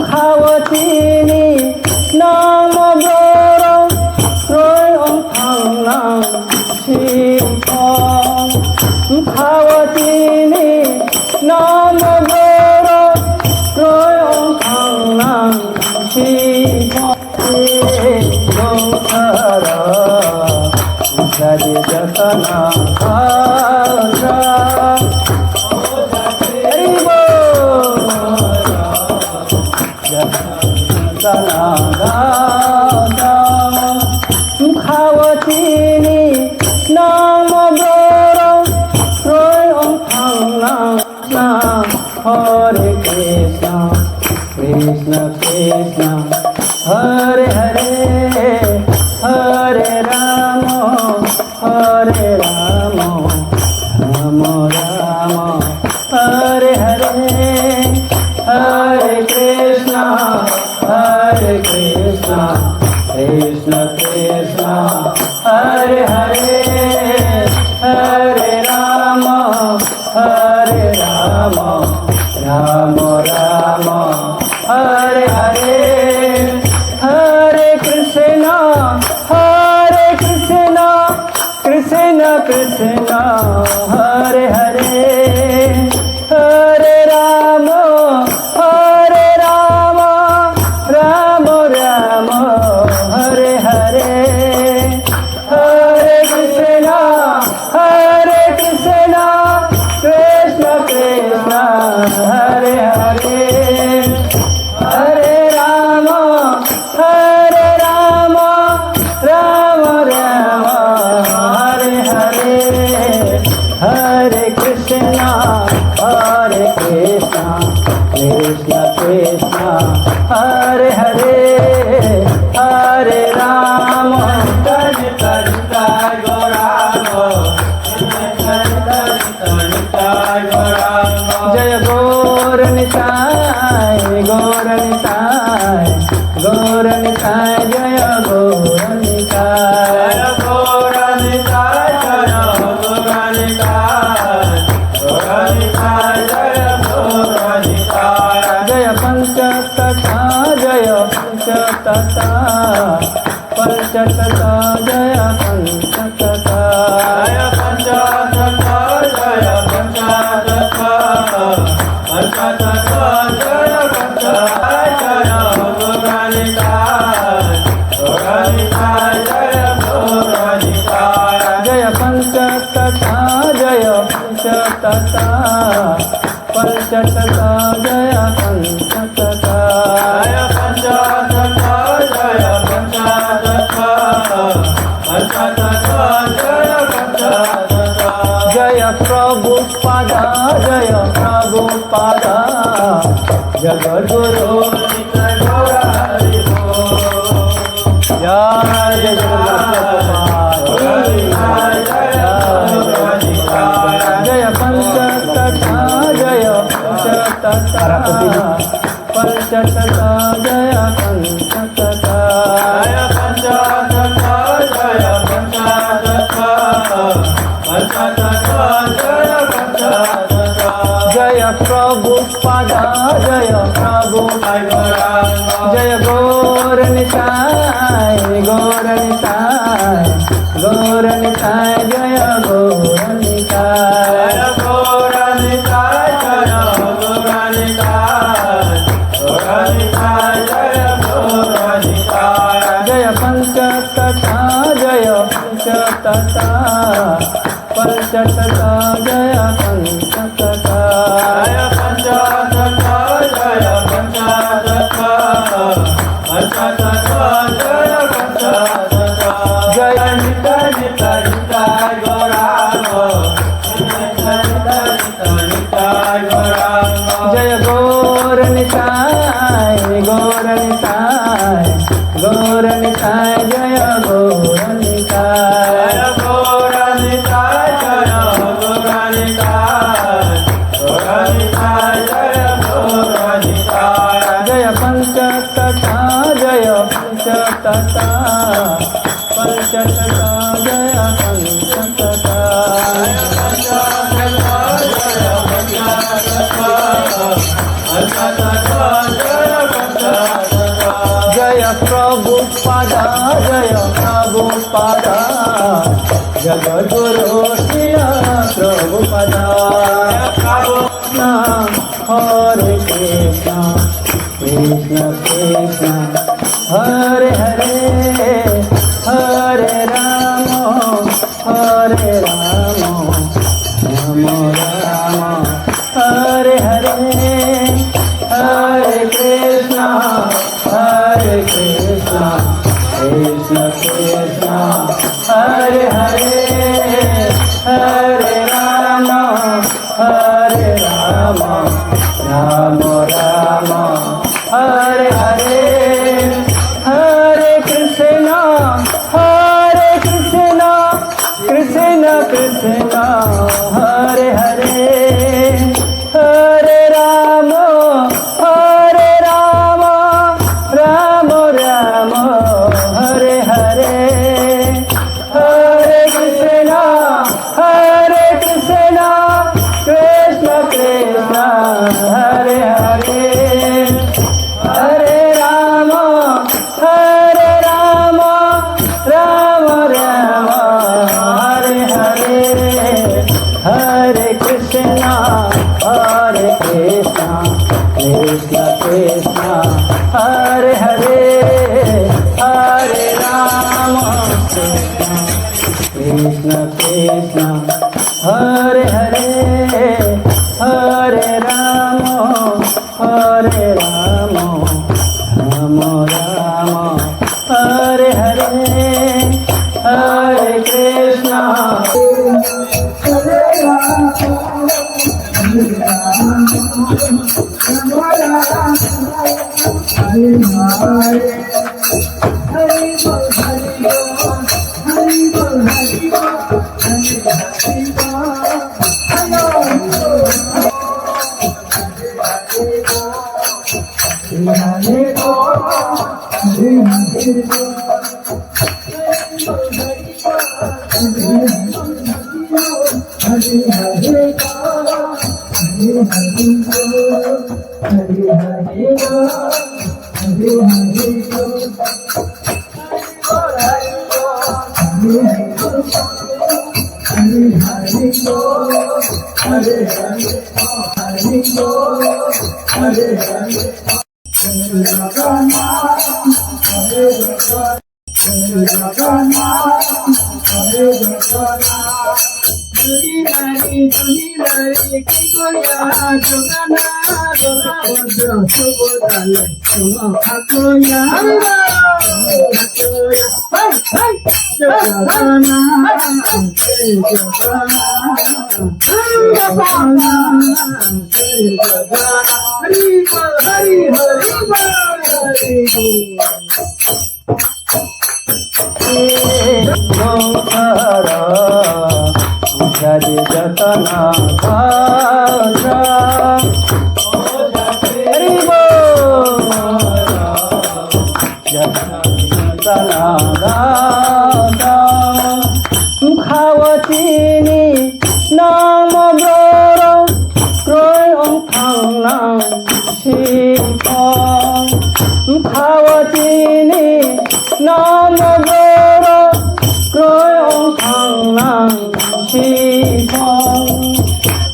खावतीनी नाम गोर रोय थांनां शिफं खावतीनी नाम गोर रोय थांनां शिफं गोखर जदि जतना खावतीनी नाम गोर रोय थांनां हरे कृष्ण कृष्ण कृष्ण हरे हरे हरे राम राम राम हरे हरे हरे कृष्ण कृष्ण कृष्ण हरे हरे हरे राम राम राम हरे हरे हरे कृष्ण कृष्ण कृष्ण हरे हरे हरे राम राम राम हरे हरे हरे कृष्ण कृष्ण कृष्ण हरे हरे हरे राम राम राम हरे हरे हरे कृष्ण कृष्ण कृष्ण हरे हरे हरे राम जय गौर निताय गौर निताय गौर निताय जय गौर निताय गौर निताय जय गौर निताय गौर निताय जय गौर निताय जय पंचतथा जय पंचतथा पंचतथा जय पंचतथा जय पंचतथा जय पंचतथा पंचतथा जय पंचतथा जय गौरनिताय गौरनिताय जय गौरनिताय जय पंचतथा जय पंचतथा पंचतथा जय पंचतथा जय पंचतथा जय पंचतथा पंचतथा जय पंचतथा जय प्रभुपादा जय प्रभुपादा जगद्गुरु नित्य गौर हरि जय जय पंचतथा जय पंचतथा पंचतथा जय पंचतथा जय पंचतथा जय पंचतथा पंचतथा जय पंचतथा जय प्रभुपादा जय प्रभुपादा जय गौर निताय गौर निताय गौर निताय जय गौर निताय गौर निताय जय गौर निताय गौर निताय जय गौर निताय जय पंचतथा जय पंचतथा पंचतथा जय पंचतथा जय पंचतथा जय पंचतथा पंचतथा जय पंचतथा जय निताय निताय निताय गौरांग निताय गौरांग जय गौर निताय गौर निताय गौर निताय जय गौर निताय गौर निताय जय गौर निताय गौर निताय जय गौर पंचतता पंचतता जय पंचतता जय प्रभुपादा जय प्रभुपादा जगद्गुरु श्रील प्रभुपादा हरे कृष्ण कृष्ण कृष्ण हरे हरे हरे राम राम राम हरे हरे हरे कृष्ण कृष्ण कृष्ण हरे हरे हरे राम राम राम हरे हरे हरे कृष्ण कृष्ण कृष्ण हरे हरे हरे राम राम राम हरे हरे हरे कृष्ण कृष्ण कृष्ण हरे हरे हरे राम राम राम हरे हरे हरे कृष्ण कृष्ण कृष्ण हरे हरे हरे राम कृष्ण कृष्ण हरे हरे हरे राम राम राम हरे हरे हरे कृष्ण जति जतन खावचिनी नाम गौर क्रोय थांनां शिफं खावचिनी नाम गौर क्रोय थांनां शिफं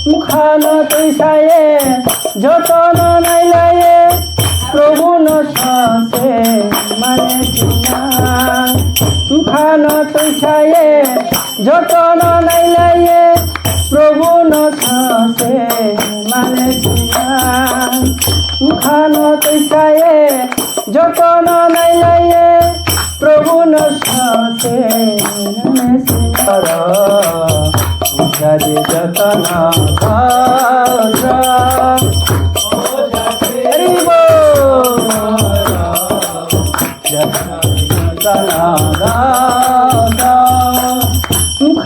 मुखान तैसाये যতন নাইলায়ে প্রভু নশাসে মানে চিনা মুখান তৈসায়ে যতন নাইলায়ে প্রভু নশাসে মানে চিনা মুখান তৈসায়ে যতন নাইলায়ে প্রভু নশাসে মানে চিনা যদি যতন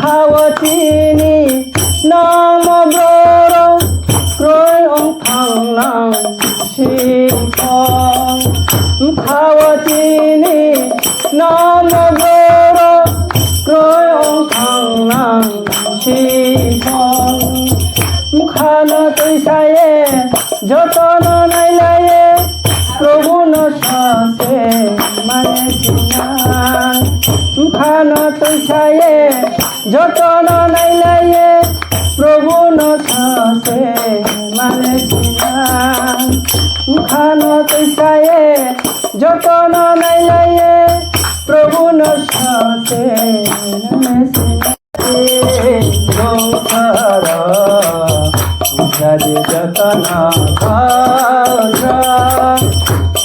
খাওয়াচিনি নাম গৌর ক্রয় থাংনাং শিখন খাওয়াচিনি নাম গৌর ক্রয় থাংনাং শিখন মুখান তৈসায়ে যতন নাইলায়ে প্রভু নশাসে মানে চিনান মুখান তৈসায়ে যতন নাইলায়ে প্রভু নশাসে মানে চিনান মুখান তৈসায়ে যতন নাইলায়ে প্রভু নশাসে মানে চিনান সংসার যাদে যতনা ভারা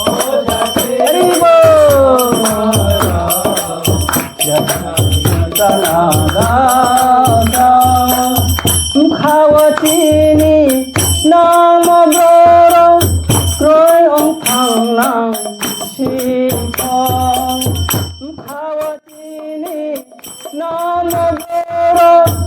হরিব যতনা দাদা খাওয়াচিনি নাম গৌর ক্রয় থাংনাং শিখন খাওয়াচিনি নাম গৌর